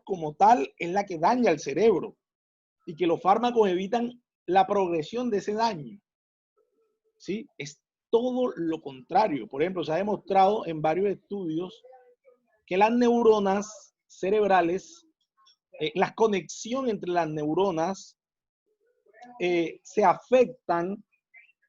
como tal es la que daña el cerebro y que los fármacos evitan la progresión de ese daño. ¿Sí? Es todo lo contrario. Por ejemplo, se ha demostrado en varios estudios que las neuronas cerebrales, las conexiones entre las neuronas se afectan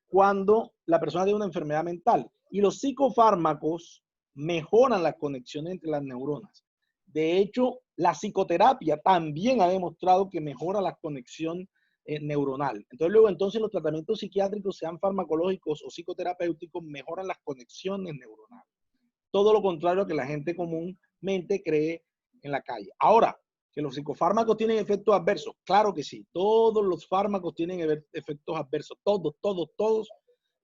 cuando la persona tiene una enfermedad mental. Y los psicofármacos mejoran las conexiones entre las neuronas. De hecho, la psicoterapia también ha demostrado que mejora la conexión neuronal. Entonces los tratamientos psiquiátricos, sean farmacológicos o psicoterapéuticos, mejoran las conexiones neuronales. Todo lo contrario a que la gente comúnmente cree en la calle. Ahora, que los psicofármacos tienen efectos adversos, claro que sí. Todos los fármacos tienen efectos adversos. Todos.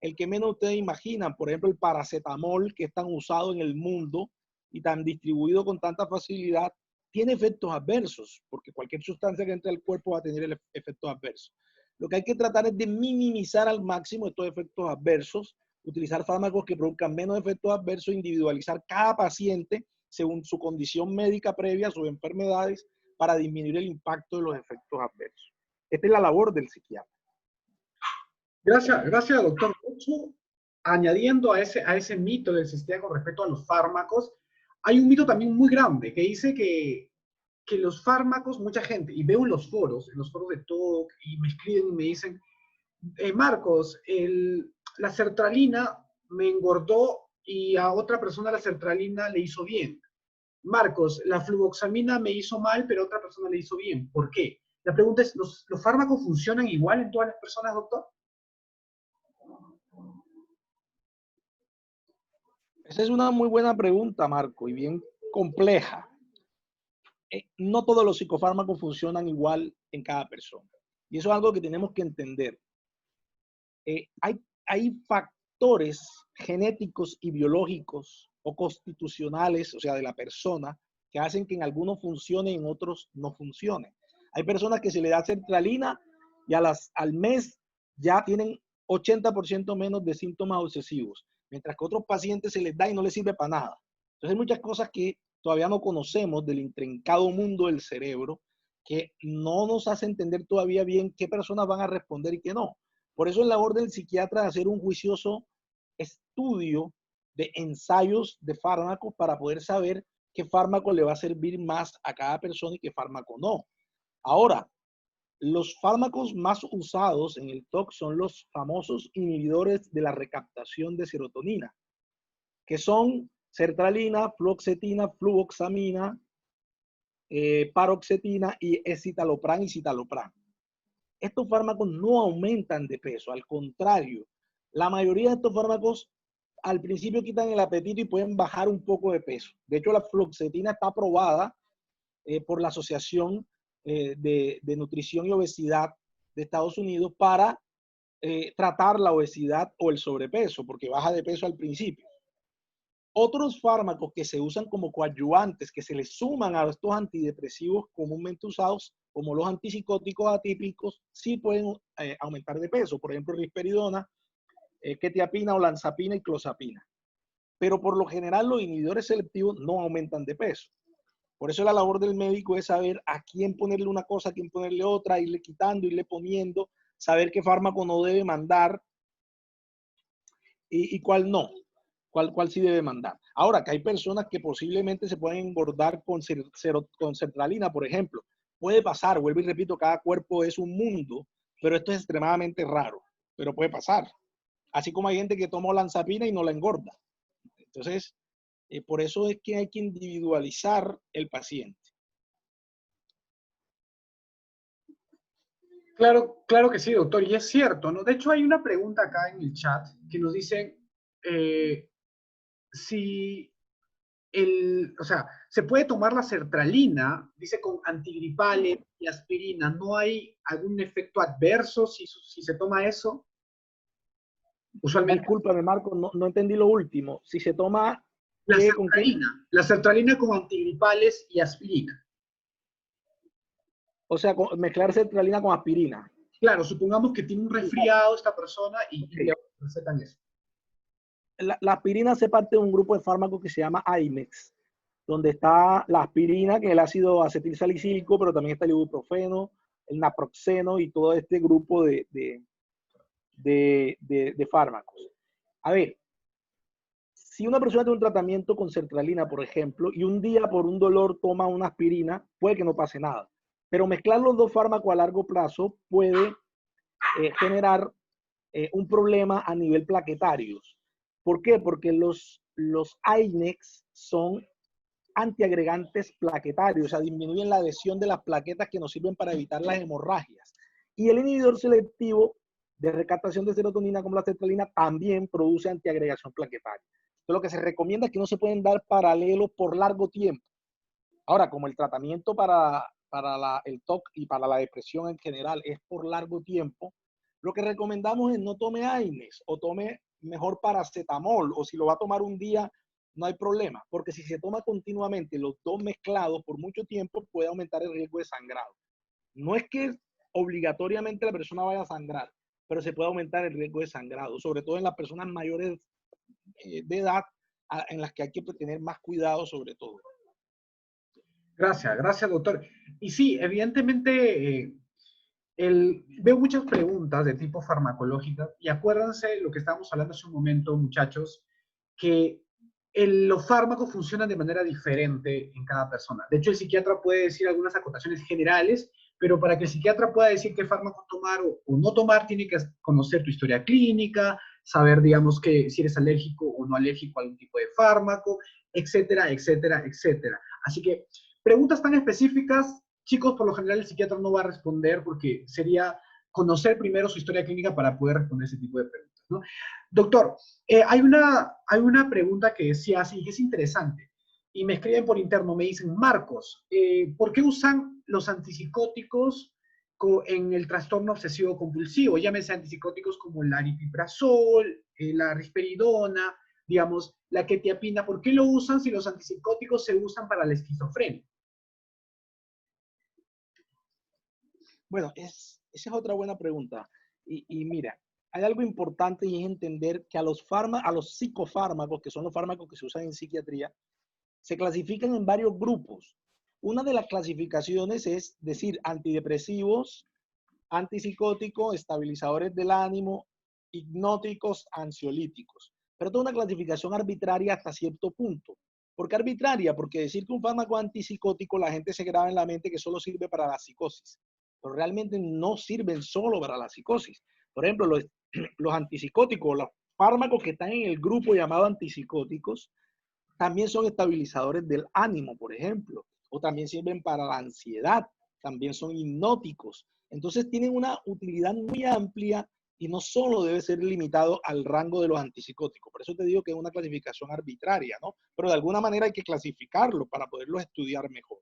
El que menos ustedes imaginan, por ejemplo, el paracetamol, que es tan usado en el mundo y tan distribuido con tanta facilidad, tiene efectos adversos, porque cualquier sustancia que entre al cuerpo va a tener efectos adversos. Lo que hay que tratar es de minimizar al máximo estos efectos adversos, utilizar fármacos que produzcan menos efectos adversos, individualizar cada paciente según su condición médica previa, sus enfermedades, para disminuir el impacto de los efectos adversos. Esta es la labor del psiquiatra. Gracias, doctor. De hecho, añadiendo a ese mito del sistema con respecto a los fármacos, hay un mito también muy grande que dice que los fármacos, mucha gente, y veo en los foros de TOC, y me escriben y me dicen, Marcos, la sertralina me engordó y a otra persona la sertralina le hizo bien. Marcos, la fluvoxamina me hizo mal, pero a otra persona le hizo bien. ¿Por qué? La pregunta es, ¿los fármacos funcionan igual en todas las personas, doctor? Esa es una muy buena pregunta, Marco, y bien compleja. No todos los psicofármacos funcionan igual en cada persona. Y eso es algo que tenemos que entender. Hay factores genéticos y biológicos o constitucionales, o sea, de la persona, que hacen que en algunos funcione y en otros no funcione. Hay personas que se le da sertralina y al mes ya tienen 80% menos de síntomas obsesivos, mientras que a otros pacientes se les da y no les sirve para nada. Entonces hay muchas cosas que todavía no conocemos del intrincado mundo del cerebro que no nos hace entender todavía bien qué personas van a responder y qué no. Por eso es la labor del psiquiatra de hacer un juicioso estudio de ensayos de fármacos para poder saber qué fármaco le va a servir más a cada persona y qué fármaco no. Ahora, los fármacos más usados en el TOC son los famosos inhibidores de la recaptación de serotonina, que son sertralina, fluoxetina, fluvoxamina, paroxetina y escitalopram y citalopram. Estos fármacos no aumentan de peso, al contrario, la mayoría de estos fármacos al principio quitan el apetito y pueden bajar un poco de peso. De hecho, la fluoxetina está aprobada por la Asociación de Nutrición y Obesidad de Estados Unidos para tratar la obesidad o el sobrepeso, porque baja de peso al principio. Otros fármacos que se usan como coadyuvantes, que se les suman a estos antidepresivos comúnmente usados, como los antipsicóticos atípicos, sí pueden aumentar de peso. Por ejemplo, risperidona, quetiapina, olanzapina y clozapina. Pero por lo general los inhibidores selectivos no aumentan de peso. Por eso la labor del médico es saber a quién ponerle una cosa, a quién ponerle otra, irle quitando, irle poniendo, saber qué fármaco no debe mandar y cuál no. ¿Cuál sí debe mandar? Ahora, que hay personas que posiblemente se pueden engordar con sertralina, por ejemplo. Puede pasar, vuelvo y repito, cada cuerpo es un mundo, pero esto es extremadamente raro, pero puede pasar. Así como hay gente que toma olanzapina y no la engorda. Entonces, por eso es que hay que individualizar el paciente. Claro que sí, doctor, y es cierto, ¿no? De hecho, hay una pregunta acá en el chat que nos dicen si o sea, se puede tomar la sertralina, dice con antigripales y aspirina, ¿no hay algún efecto adverso si se toma eso? Usualmente. Discúlpame, Marco, no entendí lo último. Si se toma, ¿con qué? La sertralina con antigripales y aspirina. O sea, mezclar sertralina con aspirina. Claro, supongamos que tiene un resfriado esta persona y le recetan eso. La aspirina hace parte de un grupo de fármacos que se llama Imex. donde está la aspirina, que es el ácido acetilsalicílico, pero también está el ibuprofeno, el naproxeno y todo este grupo de fármacos. A ver, si una persona tiene un tratamiento con sertralina, por ejemplo, y un día por un dolor toma una aspirina, puede que no pase nada. Pero mezclar los dos fármacos a largo plazo puede generar un problema a nivel plaquetario. ¿Por qué? Porque los INEX son antiagregantes plaquetarios, o sea, disminuyen la adhesión de las plaquetas que nos sirven para evitar las hemorragias. Y el inhibidor selectivo de recaptación de serotonina, como la sertralina, también produce antiagregación plaquetaria. Entonces, lo que se recomienda es que no se pueden dar paralelos por largo tiempo. Ahora, como el tratamiento para el TOC y para la depresión en general es por largo tiempo, lo que recomendamos es no tome AINES o tome mejor paracetamol, o si lo va a tomar un día, no hay problema, porque si se toma continuamente los dos mezclados por mucho tiempo, puede aumentar el riesgo de sangrado. No es que obligatoriamente la persona vaya a sangrar, pero se puede aumentar el riesgo de sangrado, sobre todo en las personas mayores de edad, en las que hay que tener más cuidado sobre todo. Gracias, gracias, doctor. Y sí, evidentemente, veo muchas preguntas de tipo farmacológica y acuérdense lo que estábamos hablando hace un momento, muchachos, que los fármacos funcionan de manera diferente en cada persona. De hecho, el psiquiatra puede decir algunas acotaciones generales, pero para que el psiquiatra pueda decir qué fármaco tomar o no tomar, tiene que conocer tu historia clínica, saber, digamos, que si eres alérgico o no alérgico a algún tipo de fármaco, etcétera, etcétera, etcétera. Así que preguntas tan específicas, chicos, por lo general el psiquiatra no va a responder porque sería conocer primero su historia clínica para poder responder ese tipo de preguntas, ¿no? Doctor, hay una pregunta que se hace y que es interesante. Y me escriben por interno, me dicen, Marcos, ¿por qué usan los antipsicóticos en el trastorno obsesivo compulsivo? Llámese antipsicóticos como el aripiprazol, la risperidona, digamos, la quetiapina. ¿Por qué lo usan si los antipsicóticos se usan para la esquizofrenia? Bueno, esa es otra buena pregunta. Y mira, hay algo importante y es entender que a los psicofármacos, que son los fármacos que se usan en psiquiatría, se clasifican en varios grupos. Una de las clasificaciones es decir, antidepresivos, antipsicóticos, estabilizadores del ánimo, hipnóticos, ansiolíticos. Pero toda una clasificación arbitraria hasta cierto punto. ¿Por qué arbitraria? Porque decir que un fármaco antipsicótico, la gente se graba en la mente que solo sirve para la psicosis, pero realmente no sirven solo para la psicosis. Por ejemplo, los antipsicóticos, los fármacos que están en el grupo llamado antipsicóticos, también son estabilizadores del ánimo, por ejemplo, o también sirven para la ansiedad, también son hipnóticos. Entonces tienen una utilidad muy amplia y no solo debe ser limitado al rango de los antipsicóticos. Por eso te digo que es una clasificación arbitraria, ¿no? Pero de alguna manera hay que clasificarlo para poderlos estudiar mejor.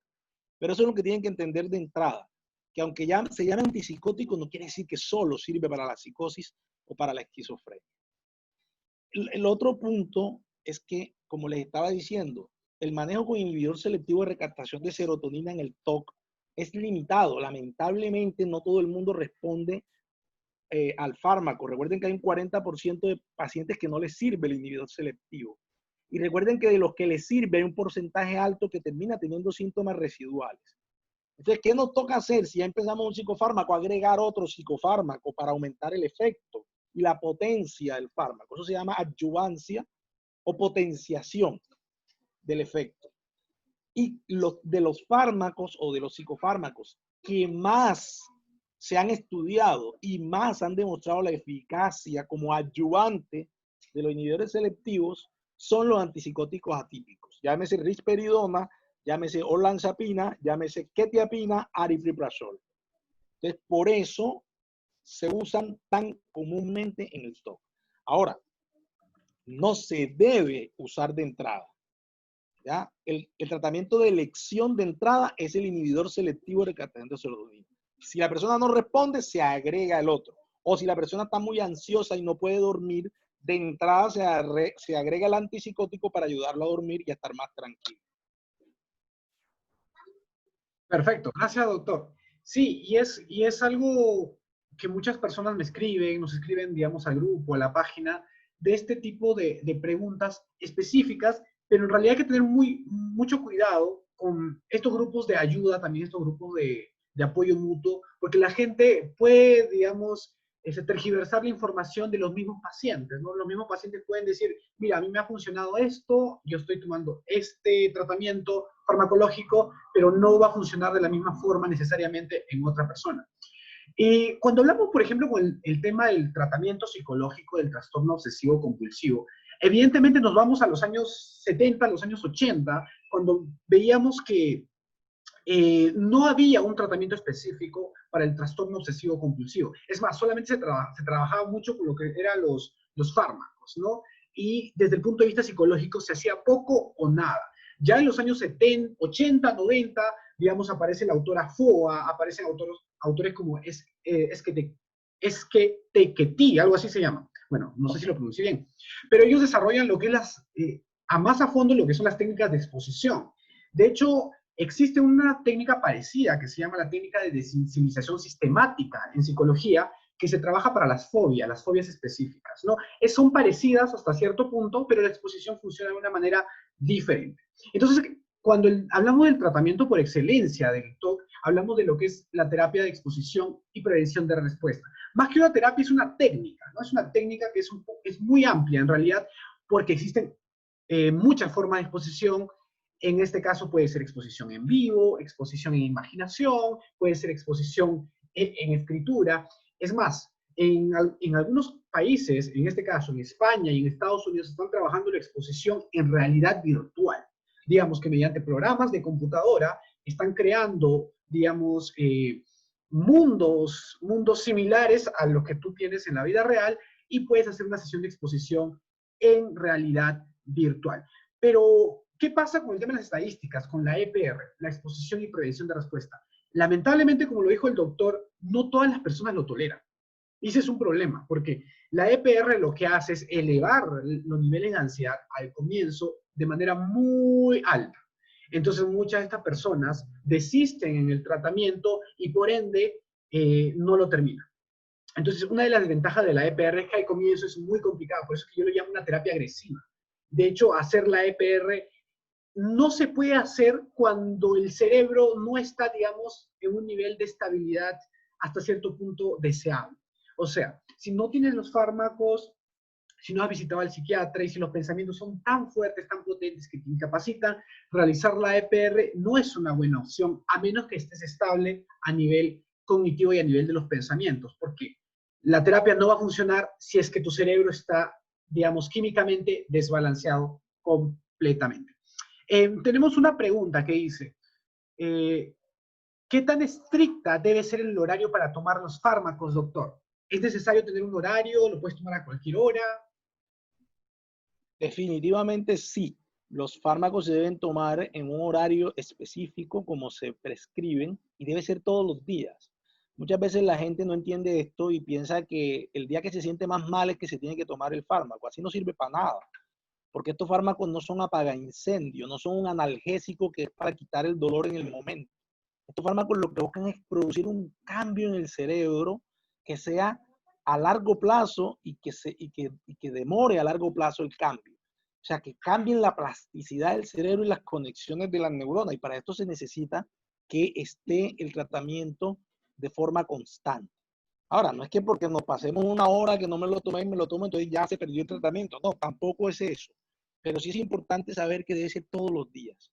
Pero eso es lo que tienen que entender de entrada, que aunque ya se llame antipsicótico, no quiere decir que solo sirve para la psicosis o para la esquizofrenia. El otro punto es que, como les estaba diciendo, el manejo con inhibidor selectivo de recaptación de serotonina en el TOC es limitado. Lamentablemente, no todo el mundo responde al fármaco. Recuerden que hay un 40% de pacientes que no les sirve el inhibidor selectivo. Y recuerden que de los que les sirve hay un porcentaje alto que termina teniendo síntomas residuales. Entonces, ¿qué nos toca hacer si ya empezamos un psicofármaco? Agregar otro psicofármaco para aumentar el efecto y la potencia del fármaco. Eso se llama adyuvancia o potenciación del efecto. Y de los fármacos o de los psicofármacos que más se han estudiado y más han demostrado la eficacia como adyuvante de los inhibidores selectivos son los antipsicóticos atípicos. Llámese risperidona, llámese olanzapina, llámese quetiapina, aripiprazol. Entonces, por eso se usan tan comúnmente en el TOC. Ahora, no se debe usar de entrada. ¿Ya? El tratamiento de elección de entrada es el inhibidor selectivo de recaptación de serotonina. Si la persona no responde, se agrega el otro. O si la persona está muy ansiosa y no puede dormir, de entrada se agrega el antipsicótico para ayudarlo a dormir y a estar más tranquilo. Perfecto, gracias, doctor. Sí, y es algo que muchas personas me escriben, nos escriben, digamos, al grupo, a la página, de este tipo de preguntas específicas pero en realidad hay que tener mucho cuidado con estos grupos de ayuda, también estos grupos de apoyo mutuo, porque la gente puede, digamos, tergiversar la información de los mismos pacientes, ¿no? Los mismos pacientes pueden decir, mira, a mí me ha funcionado esto, yo estoy tomando este tratamiento farmacológico, pero no va a funcionar de la misma forma necesariamente en otra persona. Y cuando hablamos, por ejemplo, con el tema del tratamiento psicológico del trastorno obsesivo compulsivo, evidentemente nos vamos a los años 70, a los años 80, cuando veíamos que no había un tratamiento específico para el trastorno obsesivo compulsivo. Es más, solamente se trabajaba mucho con lo que eran los fármacos, ¿no? Y desde el punto de vista psicológico se hacía poco o nada. Ya en los años 70, 80, 90, digamos, aparece la autora Foa, aparecen autores como Esquetequetí, algo así se llama. Bueno, no sé si lo pronuncié bien. Pero ellos desarrollan lo que es a más a fondo lo que son las técnicas de exposición. De hecho, existe una técnica parecida que se llama la técnica de desensibilización sistemática en psicología, que se trabaja para las fobias específicas, ¿no? Son parecidas hasta cierto punto, pero la exposición funciona de una manera diferente. Entonces, cuando hablamos del tratamiento por excelencia del TOC, hablamos de lo que es la terapia de exposición y prevención de respuesta. Más que una terapia, es una técnica, ¿no? Es una técnica que es muy amplia en realidad, porque existen muchas formas de exposición. En este caso puede ser exposición en vivo, exposición en imaginación, puede ser exposición en escritura. Es más, en algunos países, en este caso en España y en Estados Unidos, están trabajando la exposición en realidad virtual. Digamos que mediante programas de computadora están creando, digamos, mundos similares a los que tú tienes en la vida real y puedes hacer una sesión de exposición en realidad virtual. Pero, ¿qué pasa con el tema de las estadísticas, con la EPR, la exposición y prevención de respuesta? Lamentablemente, como lo dijo el doctor, no todas las personas lo toleran. Y ese es un problema, porque la EPR lo que hace es elevar los niveles de ansiedad al comienzo de manera muy alta. Entonces, muchas de estas personas desisten en el tratamiento y por ende no lo terminan. Entonces, una de las desventajas de la EPR es que al comienzo es muy complicado, por eso es que yo lo llamo una terapia agresiva. De hecho, hacer la EPR no se puede hacer cuando el cerebro no está, digamos, en un nivel de estabilidad hasta cierto punto deseable. O sea, si no tienes los fármacos, si no has visitado al psiquiatra y si los pensamientos son tan fuertes, tan potentes que te incapacitan, realizar la EPR no es una buena opción, a menos que estés estable a nivel cognitivo y a nivel de los pensamientos, porque la terapia no va a funcionar si es que tu cerebro está, digamos, químicamente desbalanceado completamente. Tenemos una pregunta que dice, ¿qué tan estricta debe ser el horario para tomar los fármacos, doctor? ¿Es necesario tener un horario? ¿Lo puedes tomar a cualquier hora? Definitivamente sí. Los fármacos se deben tomar en un horario específico como se prescriben y debe ser todos los días. Muchas veces la gente no entiende esto y piensa que el día que se siente más mal es que se tiene que tomar el fármaco. Así no sirve para nada, porque estos fármacos no son apagaincendios, no son un analgésico que es para quitar el dolor en el momento. Estos fármacos lo que buscan es producir un cambio en el cerebro que sea a largo plazo y que demore a largo plazo el cambio. O sea, que cambien la plasticidad del cerebro y las conexiones de las neuronas. Y para esto se necesita que esté el tratamiento de forma constante. Ahora, no es que porque nos pasemos una hora que no me lo tomé y me lo tomo, entonces ya se perdió el tratamiento. No, tampoco es eso. Pero sí es importante saber que debe ser todos los días,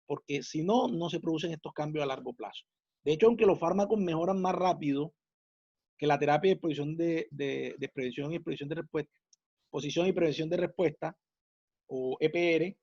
porque si no, no se producen estos cambios a largo plazo. De hecho, aunque los fármacos mejoran más rápido que la terapia de prevención y prevención de respuesta, posición y prevención de respuesta, o EPR,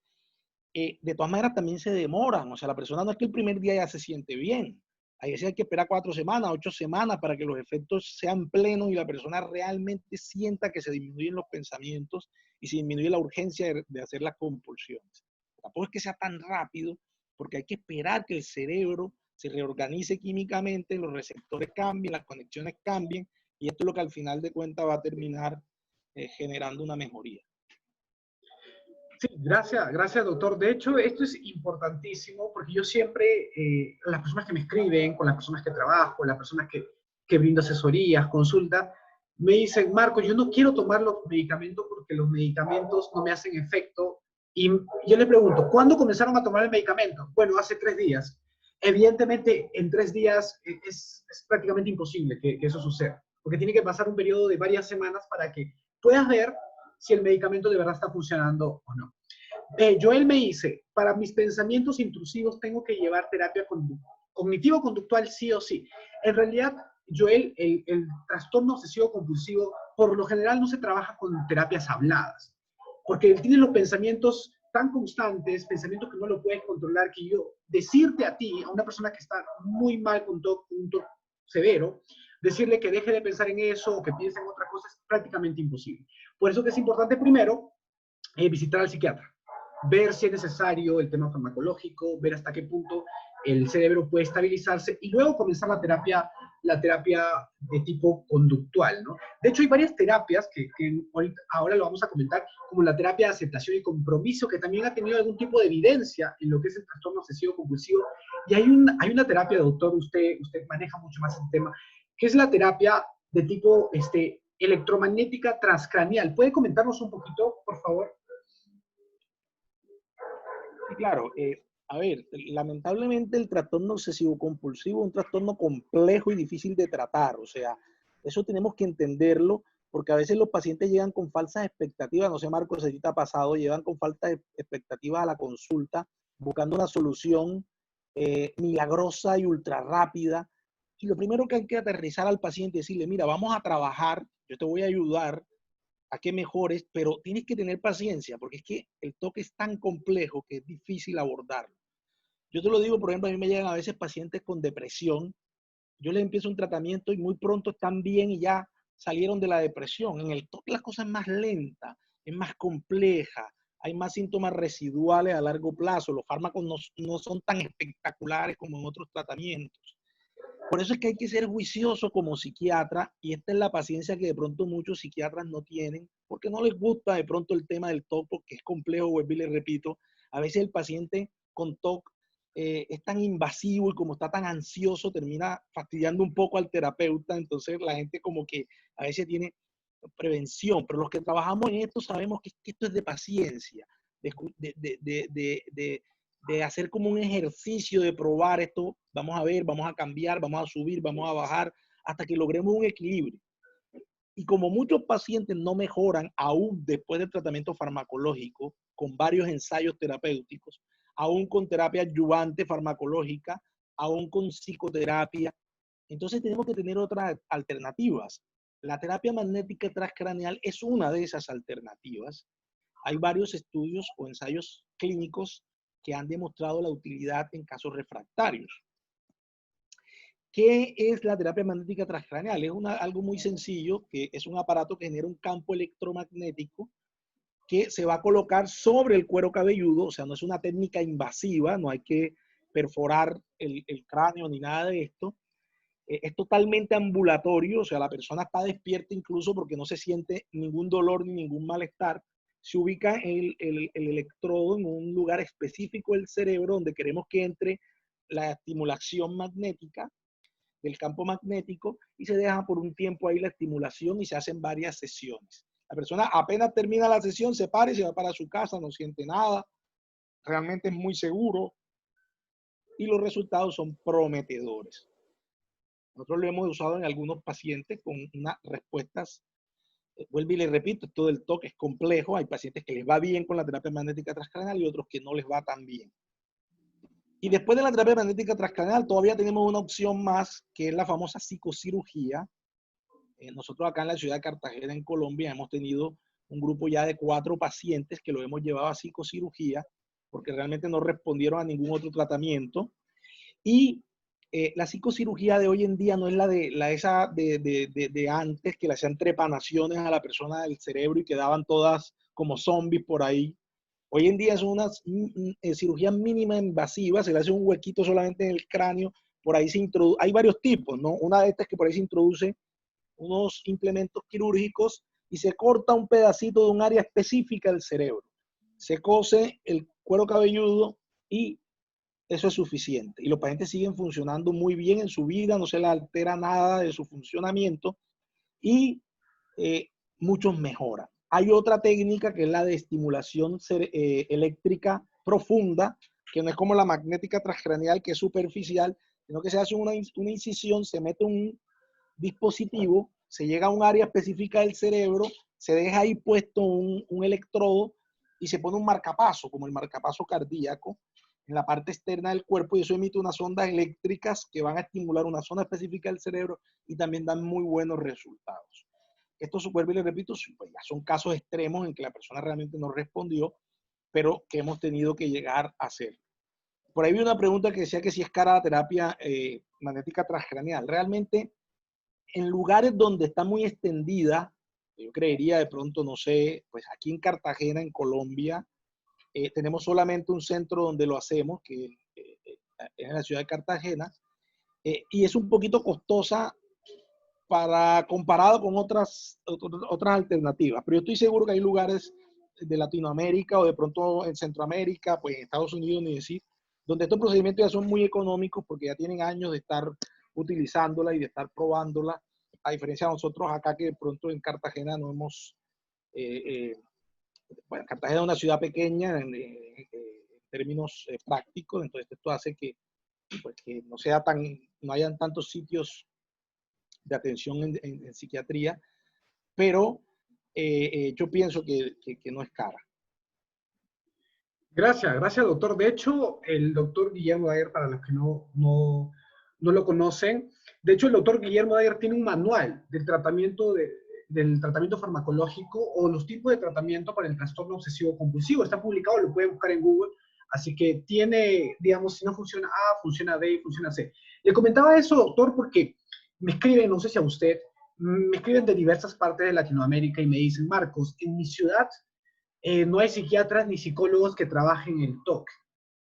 de todas maneras también se demoran. O sea, la persona no es que el primer día ya se siente bien. Ahí hay que esperar 4 semanas, 8 semanas para que los efectos sean plenos y la persona realmente sienta que se disminuyen los pensamientos y se disminuye la urgencia de hacer las compulsiones. Tampoco es que sea tan rápido, porque hay que esperar que el cerebro se reorganice químicamente, los receptores cambien, las conexiones cambien, y esto es lo que al final de cuentas va a terminar generando una mejoría. Sí, gracias, doctor. De hecho, esto es importantísimo porque yo siempre, las personas que me escriben, con las personas que trabajo, con las personas que brindo asesorías, consulta, me dicen, Marco, yo no quiero tomar los medicamentos porque los medicamentos no me hacen efecto Y yo le pregunto, ¿cuándo comenzaron a tomar el medicamento? Bueno, hace 3 días. Evidentemente, en 3 días es prácticamente imposible que eso suceda, porque tiene que pasar un periodo de varias semanas para que puedas ver si el medicamento de verdad está funcionando o no. Joel me dice, para mis pensamientos intrusivos tengo que llevar terapia cognitivo-conductual sí o sí. En realidad, Joel, el trastorno obsesivo compulsivo, por lo general no se trabaja con terapias habladas, porque él tiene los pensamientos tan constantes, pensamientos que no lo puedes controlar, que yo decirte a ti, a una persona que está muy mal con TOC, un TOC severo, decirle que deje de pensar en eso o que piense en otra cosa es prácticamente imposible. Por eso que es importante primero visitar al psiquiatra, ver si es necesario el tema farmacológico, ver hasta qué punto el cerebro puede estabilizarse y luego comenzar la terapia de tipo conductual, ¿no? De hecho, hay varias terapias que ahora lo vamos a comentar, como la terapia de aceptación y compromiso, que también ha tenido algún tipo de evidencia en lo que es el trastorno obsesivo compulsivo. Y hay una terapia, doctor, usted maneja mucho más el tema, que es la terapia de tipo electromagnética transcranial. ¿Puede comentarnos un poquito, por favor? Sí, claro. A ver, lamentablemente el trastorno obsesivo compulsivo es un trastorno complejo y difícil de tratar. O sea, eso tenemos que entenderlo porque a veces los pacientes llegan con falsas expectativas. No sé, Marco, si te ha pasado, llegan con falsas expectativas a la consulta buscando una solución milagrosa y ultra rápida. Y lo primero que hay que aterrizar al paciente es decirle, mira, vamos a trabajar, yo te voy a ayudar a que mejores, pero tienes que tener paciencia porque es que el toque es tan complejo que es difícil abordarlo. Yo te lo digo, por ejemplo, a mí me llegan a veces pacientes con depresión, yo les empiezo un tratamiento y muy pronto están bien y ya salieron de la depresión. En el toque la cosa es más lenta, es más compleja, hay más síntomas residuales a largo plazo, los fármacos no son tan espectaculares como en otros tratamientos. Por eso es que hay que ser juicioso como psiquiatra y esta es la paciencia que de pronto muchos psiquiatras no tienen porque no les gusta de pronto el tema del TOC porque es complejo, vuelvo y les repito, a veces el paciente con TOC es tan invasivo y como está tan ansioso termina fastidiando un poco al terapeuta, entonces la gente como que a veces tiene prevención, pero los que trabajamos en esto sabemos que esto es de paciencia, de, de, de, de de hacer como un ejercicio de probar esto, vamos a ver, vamos a cambiar, vamos a subir, vamos a bajar, hasta que logremos un equilibrio. Y como muchos pacientes no mejoran aún después del tratamiento farmacológico, con varios ensayos terapéuticos, aún con terapia adyuvante farmacológica, aún con psicoterapia, entonces tenemos que tener otras alternativas. La terapia magnética transcraneal es una de esas alternativas. Hay varios estudios o ensayos clínicos que han demostrado la utilidad en casos refractarios. ¿Qué es la terapia magnética transcraneal? Es algo muy sencillo, que es un aparato que genera un campo electromagnético que se va a colocar sobre el cuero cabelludo, o sea, no es una técnica invasiva, no hay que perforar el cráneo ni nada de esto. Es totalmente ambulatorio, o sea, la persona está despierta incluso porque no se siente ningún dolor ni ningún malestar. Se ubica el electrodo en un lugar específico del cerebro donde queremos que entre la estimulación magnética del campo magnético y se deja por un tiempo ahí la estimulación y se hacen varias sesiones. La persona apenas termina la sesión, se para y se va para su casa, no siente nada, realmente es muy seguro y los resultados son prometedores. Nosotros lo hemos usado en algunos pacientes con unas respuestas. Vuelvo y le repito, todo el TOC es complejo. Hay pacientes que les va bien con la terapia magnética transcranial y otros que no les va tan bien. Y después de la terapia magnética transcranial todavía tenemos una opción más, que es la famosa psicocirugía. Nosotros acá en la ciudad de Cartagena, en Colombia, hemos tenido un grupo ya de 4 pacientes que lo hemos llevado a psicocirugía porque realmente no respondieron a ningún otro tratamiento. Y la psicocirugía de hoy en día no es esa de antes, que le hacían trepanaciones a la persona del cerebro y quedaban todas como zombies por ahí. Hoy en día son unas cirugías mínimas invasivas, se le hace un huequito solamente en el cráneo, por ahí se introduce, hay varios tipos, ¿no? Una de estas que por ahí se introduce unos implementos quirúrgicos y se corta un pedacito de un área específica del cerebro. Se cose el cuero cabelludo y eso es suficiente. Y los pacientes siguen funcionando muy bien en su vida, no se les altera nada de su funcionamiento y muchos mejoran. Hay otra técnica que es la de estimulación eléctrica profunda, que no es como la magnética transcraneal, que es superficial, sino que se hace una incisión, se mete un dispositivo, se llega a un área específica del cerebro, se deja ahí puesto un electrodo y se pone un marcapaso, como el marcapaso cardíaco, en la parte externa del cuerpo, y eso emite unas ondas eléctricas que van a estimular una zona específica del cerebro y también dan muy buenos resultados. Esto, vuelvo y le repito, pues ya son casos extremos en que la persona realmente no respondió, pero que hemos tenido que llegar a hacer. Por ahí vi una pregunta que decía que si es cara la terapia magnética transcraneal. Realmente, en lugares donde está muy extendida, yo creería de pronto, no sé, pues aquí en Cartagena, en Colombia, tenemos solamente un centro donde lo hacemos, que es en la ciudad de Cartagena, y es un poquito costosa comparado con otras alternativas. Pero yo estoy seguro que hay lugares de Latinoamérica o de pronto en Centroamérica, pues en Estados Unidos, ni decir, donde estos procedimientos ya son muy económicos porque ya tienen años de estar utilizándola y de estar probándola, a diferencia de nosotros acá que de pronto en Cartagena no hemos, bueno, Cartagena es una ciudad pequeña en términos prácticos, entonces esto hace que, pues, que no sea no hayan tantos sitios de atención en psiquiatría, pero yo pienso que no es cara. Gracias, doctor. De hecho, el doctor Guillermo Daguerre, para los que no lo conocen, de hecho, el doctor Guillermo Daguerre tiene un manual del tratamiento farmacológico o los tipos de tratamiento para el trastorno obsesivo compulsivo. Está publicado, lo pueden buscar en Google. Así que tiene, digamos, si no funciona A, funciona B, funciona C. Le comentaba eso, doctor, porque me escriben, no sé si a usted, me escriben de diversas partes de Latinoamérica y me dicen, Marcos, en mi ciudad no hay psiquiatras ni psicólogos que trabajen en TOC.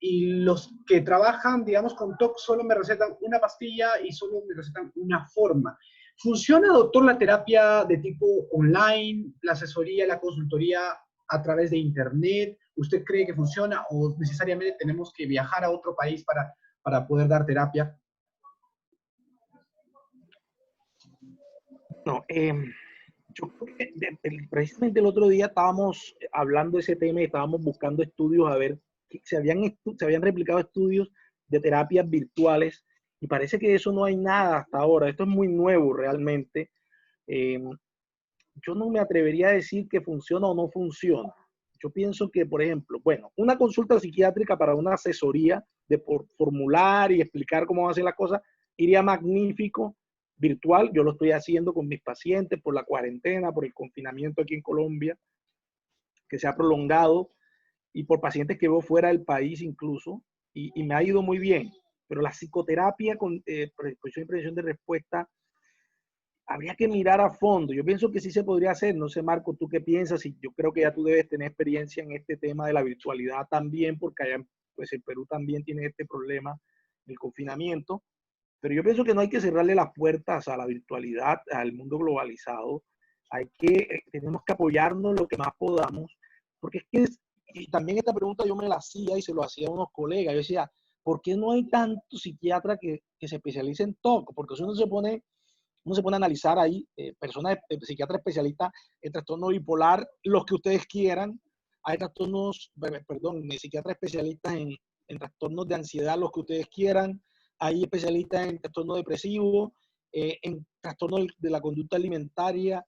Y los que trabajan, digamos, con TOC solo me recetan una pastilla y solo me recetan una forma. ¿Funciona, doctor, la terapia de tipo online, la asesoría, la consultoría a través de Internet? ¿Usted cree que funciona o necesariamente tenemos que viajar a otro país para poder dar terapia? No, yo creo que precisamente el otro día estábamos hablando de ese tema y estábamos buscando estudios a ver que se habían replicado estudios de terapias virtuales y parece que de eso no hay nada hasta ahora. Esto es muy nuevo realmente. Eh, yo no me atrevería a decir que funciona o no funciona. Yo pienso que, por ejemplo, bueno, una consulta psiquiátrica para una asesoría de por formular y explicar cómo hacen las cosas iría magnífico virtual. Yo lo estoy haciendo con mis pacientes por la cuarentena, por el confinamiento aquí en Colombia, que se ha prolongado, y por pacientes que veo fuera del país incluso, y me ha ido muy bien. Pero la psicoterapia con predisposición y prevención de respuesta habría que mirar a fondo. Yo pienso que sí se podría hacer. No sé, Marco, ¿tú qué piensas? Y yo creo que ya tú debes tener experiencia en este tema de la virtualidad también, porque allá pues en Perú también tiene este problema del confinamiento. Pero yo pienso que no hay que cerrarle las puertas a la virtualidad, al mundo globalizado. Tenemos que apoyarnos lo que más podamos, porque es que, y también esta pregunta yo me la hacía y se lo hacía a unos colegas. Yo decía, ¿por qué no hay tantos psiquiatras que se specialicen en TOC? Porque si uno se pone a analizar ahí personas, psiquiatras especialistas en trastorno bipolar, los que ustedes quieran. Hay psiquiatras especialistas en trastornos de ansiedad, los que ustedes quieran. Hay especialistas en trastorno depresivo, en trastorno de la conducta alimentaria,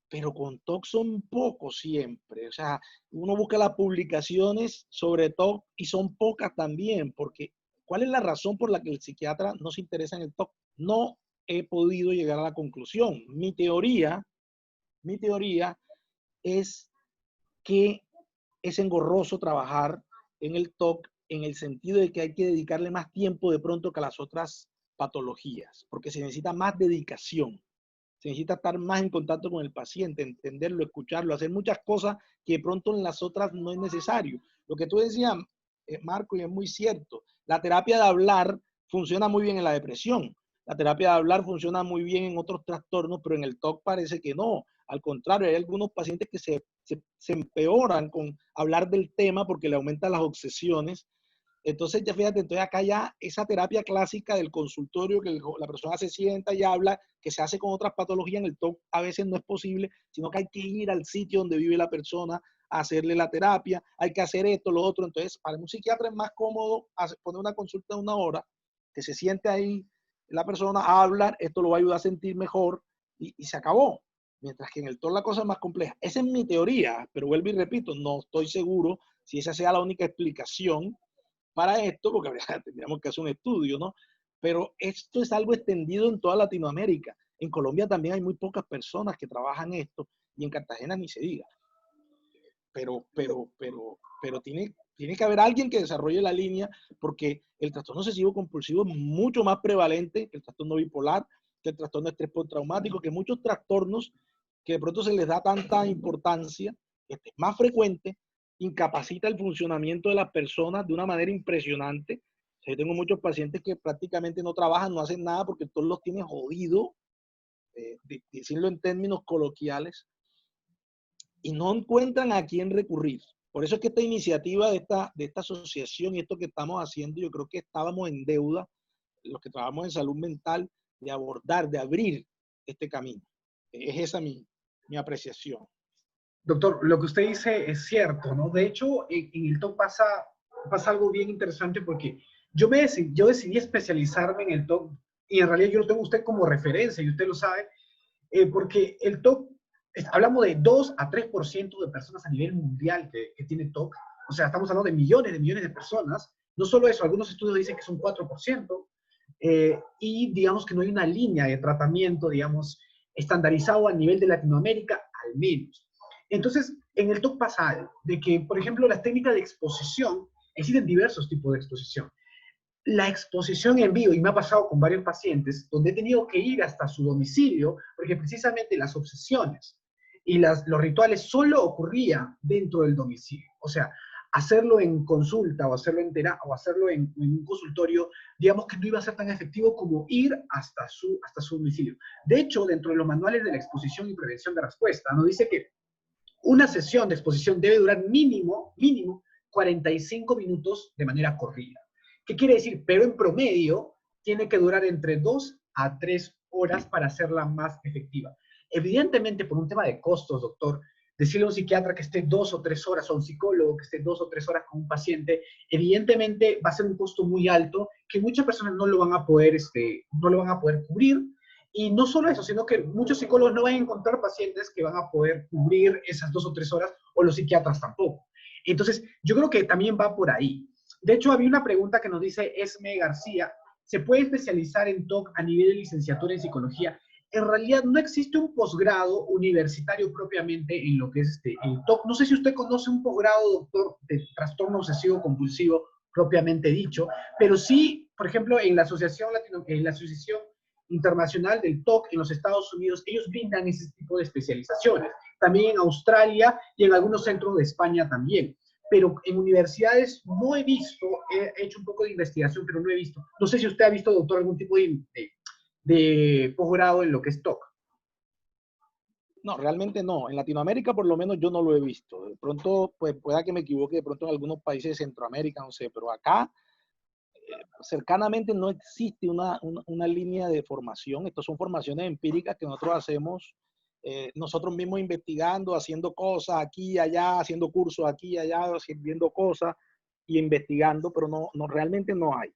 pero con TOC son pocos siempre. O sea, uno busca las publicaciones sobre TOC y son pocas también, porque ¿cuál es la razón por la que el psiquiatra no se interesa en el TOC? No he podido llegar a la conclusión. Mi teoría es que es engorroso trabajar en el TOC en el sentido de que hay que dedicarle más tiempo de pronto que a las otras patologías, porque se necesita más dedicación, se necesita estar más en contacto con el paciente, entenderlo, escucharlo, hacer muchas cosas que de pronto en las otras no es necesario. Lo que tú decías, Marco, y es muy cierto, la terapia de hablar funciona muy bien en la depresión, la terapia de hablar funciona muy bien en otros trastornos, pero en el TOC parece que no. Al contrario, hay algunos pacientes que se empeoran con hablar del tema porque le aumentan las obsesiones Entonces, ya fíjate, entonces acá ya esa terapia clásica del consultorio, que la persona se sienta y habla, que se hace con otras patologías en el TOC, a veces no es posible, sino que hay que ir al sitio donde vive la persona a hacerle la terapia, hay que hacer esto, lo otro. Entonces, para un psiquiatra es más cómodo poner una consulta de 1 hora, que se siente ahí la persona a hablar, esto lo va a ayudar a sentir mejor y se acabó. Mientras que en el TOC la cosa es más compleja. Esa es mi teoría, pero vuelvo y repito, no estoy seguro si esa sea la única explicación para esto, porque tendríamos que hacer un estudio, ¿no? Pero esto es algo extendido en toda Latinoamérica. En Colombia también hay muy pocas personas que trabajan esto y en Cartagena ni se diga. Pero tiene que haber alguien que desarrolle la línea, porque el trastorno obsesivo compulsivo es mucho más prevalente que el trastorno bipolar, que el trastorno de estrés postraumático, que muchos trastornos que de pronto se les da tanta importancia, este es más frecuente, incapacita el funcionamiento de las personas de una manera impresionante. Yo tengo muchos pacientes que prácticamente no trabajan, no hacen nada porque todos los tienen jodido, decirlo en términos coloquiales, y no encuentran a quién recurrir. Por eso es que esta iniciativa de esta asociación y esto que estamos haciendo, yo creo que estábamos en deuda, los que trabajamos en salud mental, de abordar, de abrir este camino. Es esa mi apreciación. Doctor, lo que usted dice es cierto, ¿no? De hecho, en el TOC pasa algo bien interesante porque yo decidí especializarme en el TOC y en realidad yo lo tengo a usted como referencia y usted lo sabe, porque el TOC, hablamos de 2 a 3% de personas a nivel mundial que tiene TOC, o sea, estamos hablando de millones de personas, no solo eso, algunos estudios dicen que son 4%, y digamos que no hay una línea de tratamiento, digamos, estandarizado a nivel de Latinoamérica, al menos. Entonces, en el TOC pasa algo, de que, por ejemplo, las técnicas de exposición, existen diversos tipos de exposición. La exposición en vivo, y me ha pasado con varios pacientes, donde he tenido que ir hasta su domicilio, porque precisamente las obsesiones y los rituales solo ocurrían dentro del domicilio. O sea, hacerlo en consulta o hacerlo o hacerlo en un consultorio, digamos que no iba a ser tan efectivo como ir hasta su domicilio. De hecho, dentro de los manuales de la exposición y prevención de respuesta, nos dice que una sesión de exposición debe durar mínimo 45 minutos de manera corrida. ¿Qué quiere decir? Pero en promedio tiene que durar entre 2 a 3 horas para hacerla más efectiva. Evidentemente, por un tema de costos, doctor, decirle a un psiquiatra que esté 2 o 3 horas, o a un psicólogo que esté 2 o 3 horas con un paciente, evidentemente va a ser un costo muy alto que muchas personas no lo van a poder cubrir. Y no solo eso, sino que muchos psicólogos no van a encontrar pacientes que van a poder cubrir esas 2 o 3 horas, o los psiquiatras tampoco. Entonces, yo creo que también va por ahí. De hecho, había una pregunta que nos dice Esme García, ¿se puede especializar en TOC a nivel de licenciatura en psicología? En realidad no existe un posgrado universitario propiamente en lo que es el TOC. No sé si usted conoce un posgrado, doctor, de trastorno obsesivo compulsivo propiamente dicho, pero sí, por ejemplo, en la Asociación Internacional del TOC en los Estados Unidos, ellos brindan ese tipo de especializaciones. También en Australia y en algunos centros de España también. Pero en universidades no he visto, he hecho un poco de investigación, pero no he visto. No sé si usted ha visto, doctor, algún tipo de posgrado en lo que es TOC. No, realmente no. En Latinoamérica por lo menos yo no lo he visto. De pronto, pues pueda que me equivoque, de pronto en algunos países de Centroamérica, no sé, pero acá cercanamente no existe una línea de formación. Estas son formaciones empíricas que nosotros hacemos nosotros mismos investigando, haciendo cosas aquí y allá, haciendo cursos aquí y allá, viendo cosas y investigando, pero realmente no hay.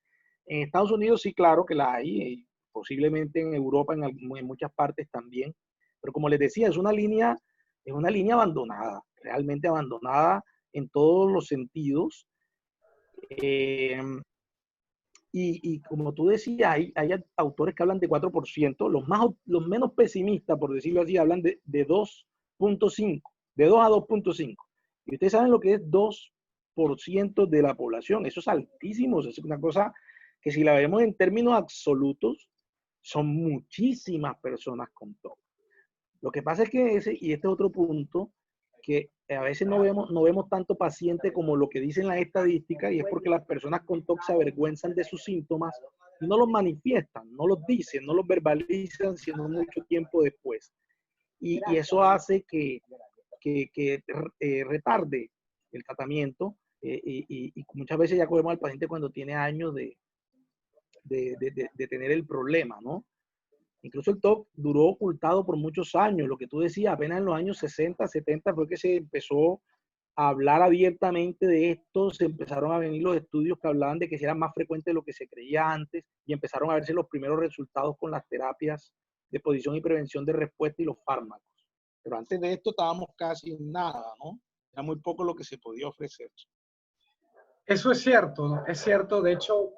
En Estados Unidos sí, claro que la hay, posiblemente en Europa, en muchas partes también, pero como les decía, es una línea abandonada, realmente abandonada en todos los sentidos. Eh, y como tú decías, hay autores que hablan de 4%, los menos pesimistas, por decirlo así, hablan de 2.5, de 2 a 2.5. Y ustedes saben lo que es 2% de la población, eso es altísimo, es una cosa que si la vemos en términos absolutos, son muchísimas personas con TOC. Lo que pasa es que y este es otro punto, que a veces no vemos tanto paciente como lo que dicen las estadísticas, y es porque las personas con TOC se avergüenzan de sus síntomas y no los manifiestan, no los dicen, no los verbalizan, sino mucho tiempo después. Y eso hace que retarde el tratamiento y muchas veces ya cogemos al paciente cuando tiene años de tener el problema, ¿no? Incluso el TOC duró ocultado por muchos años, lo que tú decías, apenas en los años 60, 70 fue que se empezó a hablar abiertamente de esto, se empezaron a venir los estudios que hablaban de que era más frecuente de lo que se creía antes y empezaron a verse los primeros resultados con las terapias de posición y prevención de respuesta y los fármacos. Pero antes de esto estábamos casi en nada, ¿no? Era muy poco lo que se podía ofrecer. Eso es cierto, ¿no? Es cierto. De hecho,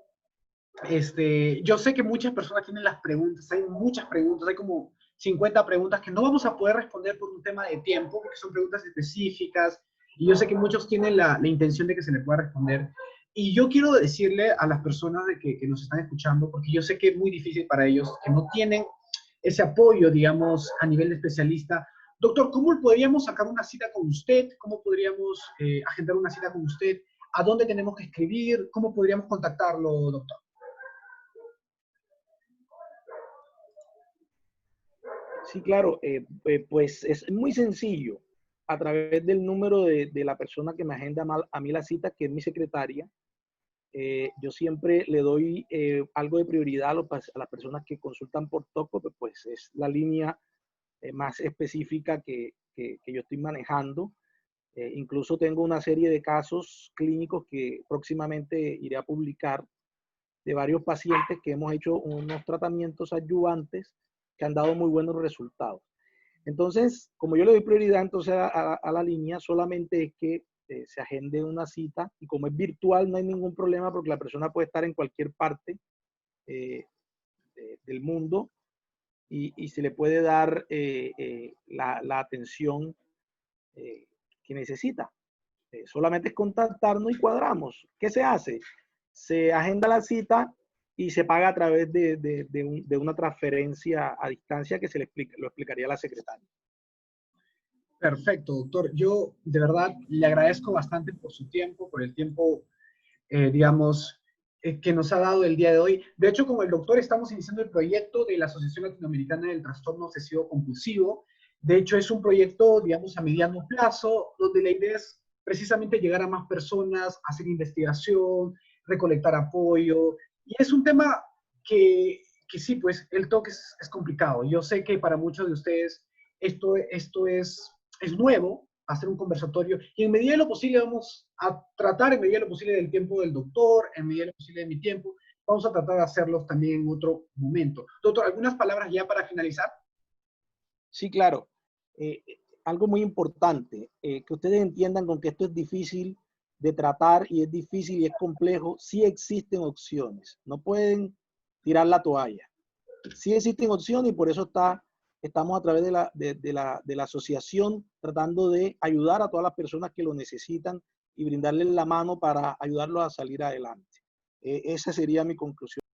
yo sé que muchas personas tienen las preguntas, hay muchas preguntas, hay como 50 preguntas que no vamos a poder responder por un tema de tiempo, porque son preguntas específicas, y yo sé que muchos tienen la intención de que se les pueda responder. Y yo quiero decirle a las personas que nos están escuchando, porque yo sé que es muy difícil para ellos, que no tienen ese apoyo, digamos, a nivel de especialista. Doctor, ¿cómo podríamos sacar una cita con usted? ¿Cómo podríamos agendar una cita con usted? ¿A dónde tenemos que escribir? ¿Cómo podríamos contactarlo, doctor? Sí, claro, pues es muy sencillo. A través del número de la persona que me agenda a mí la cita, que es mi secretaria, yo siempre le doy algo de prioridad a las personas que consultan por TOC, pues es la línea más específica que yo estoy manejando. Incluso tengo una serie de casos clínicos que próximamente iré a publicar de varios pacientes que hemos hecho unos tratamientos adyuvantes que han dado muy buenos resultados. Entonces, como yo le doy prioridad entonces a la línea, solamente es que se agende una cita y como es virtual no hay ningún problema porque la persona puede estar en cualquier parte del mundo y se le puede dar la atención que necesita. Solamente es contactarnos y cuadramos. ¿Qué se hace? Se agenda la cita y se paga a través de una transferencia a distancia que lo explicaría la secretaria. Perfecto, doctor. Yo de verdad le agradezco bastante por su tiempo, por el tiempo, digamos, que nos ha dado el día de hoy. De hecho, con el doctor estamos iniciando el proyecto de la Asociación Latinoamericana del Trastorno Obsesivo Compulsivo. De hecho, es un proyecto, digamos, a mediano plazo, donde la idea es precisamente llegar a más personas, hacer investigación, recolectar apoyo. Y es un tema que sí, pues el TOC es complicado. Yo sé que para muchos de ustedes esto es nuevo, hacer un conversatorio, y en medida de lo posible vamos a tratar, en medida de lo posible del tiempo del doctor, en medida de lo posible de mi tiempo, vamos a tratar de hacerlos también en otro momento. Doctor, ¿algunas palabras ya para finalizar? Sí, claro. Algo muy importante, que ustedes entiendan con que esto es difícil de tratar y es difícil y es complejo, sí existen opciones. No pueden tirar la toalla. Sí existen opciones y por eso estamos a través de la asociación tratando de ayudar a todas las personas que lo necesitan y brindarles la mano para ayudarlos a salir adelante. Esa sería mi conclusión.